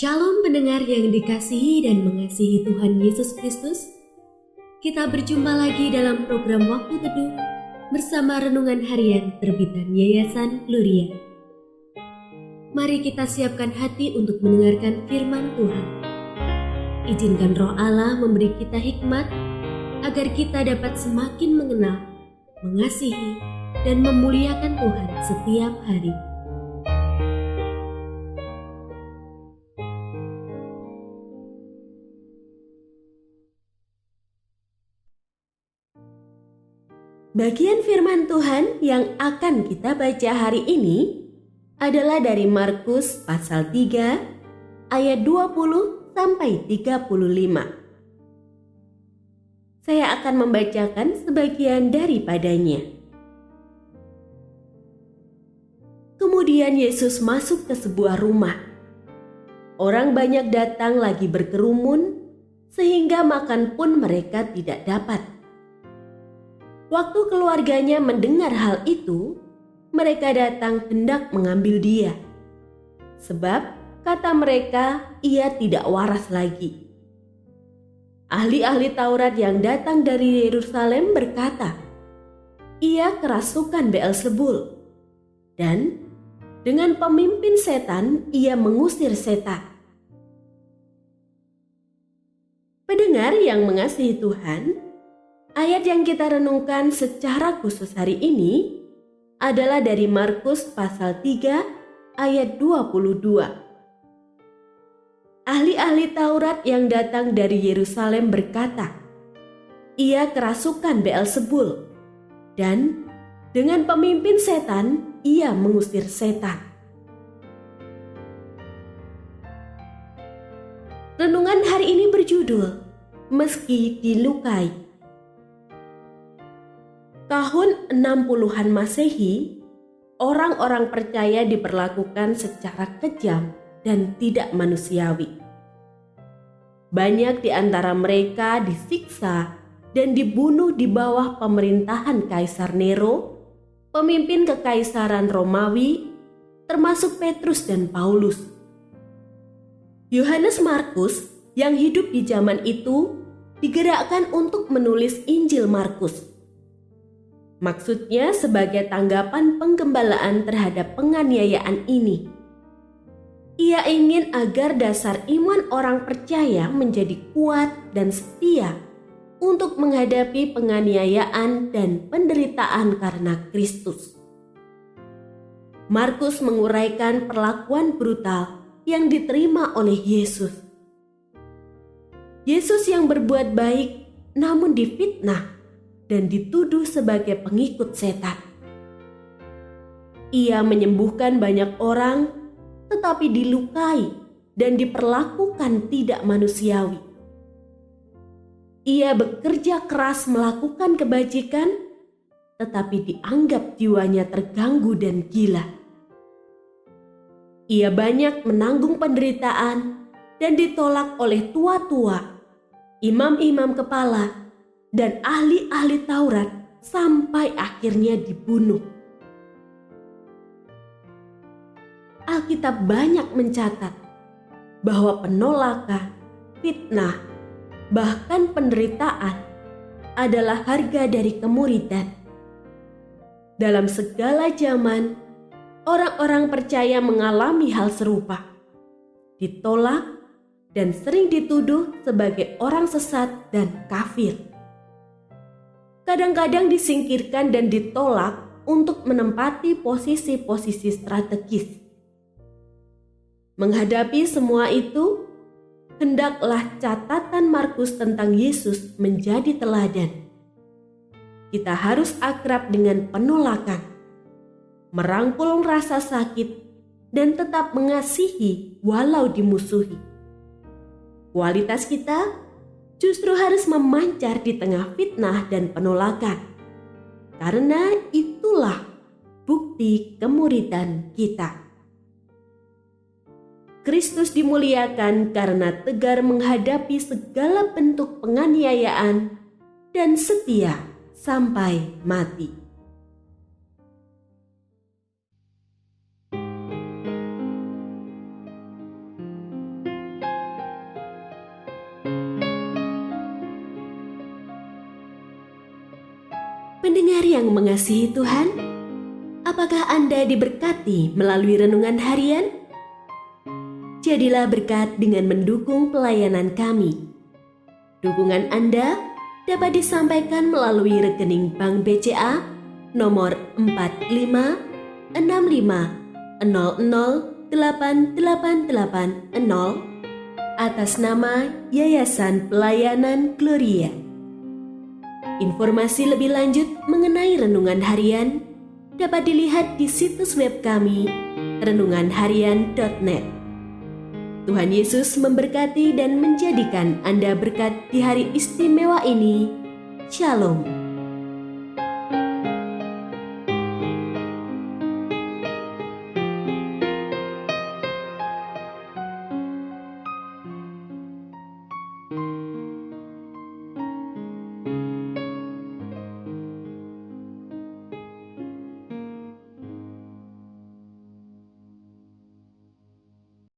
Shalom pendengar yang dikasihi dan mengasihi Tuhan Yesus Kristus. Kita berjumpa lagi dalam program Waktu Teduh bersama Renungan Harian terbitan Yayasan Gloria. Mari kita siapkan hati untuk mendengarkan firman Tuhan. Izinkan Roh Allah memberi kita hikmat agar kita dapat semakin mengenal, mengasihi, dan memuliakan Tuhan setiap hari. Bagian firman Tuhan yang akan kita baca hari ini adalah dari Markus pasal 3 ayat 20 sampai 35. Saya akan membacakan sebagian daripadanya. Kemudian Yesus masuk ke sebuah rumah. Orang banyak datang lagi berkerumun sehingga makan pun mereka tidak dapat. Waktu keluarganya mendengar hal itu, mereka datang hendak mengambil dia. Sebab, kata mereka, ia tidak waras lagi. Ahli-ahli Taurat yang datang dari Yerusalem berkata, ia kerasukan Beelzebul. Dan dengan pemimpin setan, ia mengusir setan. Pendengar yang mengasihi Tuhan, ayat yang kita renungkan secara khusus hari ini adalah dari Markus pasal 3 ayat 22. Ahli-ahli Taurat yang datang dari Yerusalem berkata, ia kerasukan Beelzebul, dan dengan pemimpin setan ia mengusir setan. Renungan hari ini berjudul, Meski Dilukai. Tahun 60-an Masehi, orang-orang percaya diperlakukan secara kejam dan tidak manusiawi. Banyak di antara mereka disiksa dan dibunuh di bawah pemerintahan Kaisar Nero, pemimpin kekaisaran Romawi, termasuk Petrus dan Paulus. Yohanes Markus yang hidup di zaman itu digerakkan untuk menulis Injil Markus. Maksudnya sebagai tanggapan penggembalaan terhadap penganiayaan ini. Ia ingin agar dasar iman orang percaya menjadi kuat dan setia untuk menghadapi penganiayaan dan penderitaan karena Kristus. Markus menguraikan perlakuan brutal yang diterima oleh Yesus. Yesus yang berbuat baik namun difitnah dan dituduh sebagai pengikut setan. Ia menyembuhkan banyak orang, tetapi dilukai dan diperlakukan tidak manusiawi. Ia bekerja keras melakukan kebajikan, tetapi dianggap jiwanya terganggu dan gila. Ia banyak menanggung penderitaan dan ditolak oleh tua-tua, imam-imam kepala, dan ahli-ahli Taurat sampai akhirnya dibunuh. Alkitab banyak mencatat bahwa penolakan, fitnah, bahkan penderitaan adalah harga dari kemuridan. Dalam segala zaman, orang-orang percaya mengalami hal serupa, ditolak dan sering dituduh sebagai orang sesat dan kafir. Kadang-kadang disingkirkan dan ditolak untuk menempati posisi-posisi strategis. Menghadapi semua itu, hendaklah catatan Markus tentang Yesus menjadi teladan. Kita harus akrab dengan penolakan, merangkul rasa sakit, dan tetap mengasihi walau dimusuhi. Kualitas kita justru harus memancar di tengah fitnah dan penolakan. Karena itulah bukti kemuridan kita. Kristus dimuliakan karena tegar menghadapi segala bentuk penganiayaan dan setia sampai mati. Pendengar yang mengasihi Tuhan, apakah Anda diberkati melalui renungan harian? Jadilah berkat dengan mendukung pelayanan kami. Dukungan Anda dapat disampaikan melalui rekening Bank BCA nomor 4565008880 atas nama Yayasan Pelayanan Gloria. Informasi lebih lanjut mengenai renungan harian dapat dilihat di situs web kami renunganharian.net. Tuhan Yesus memberkati dan menjadikan Anda berkat di hari istimewa ini. Shalom.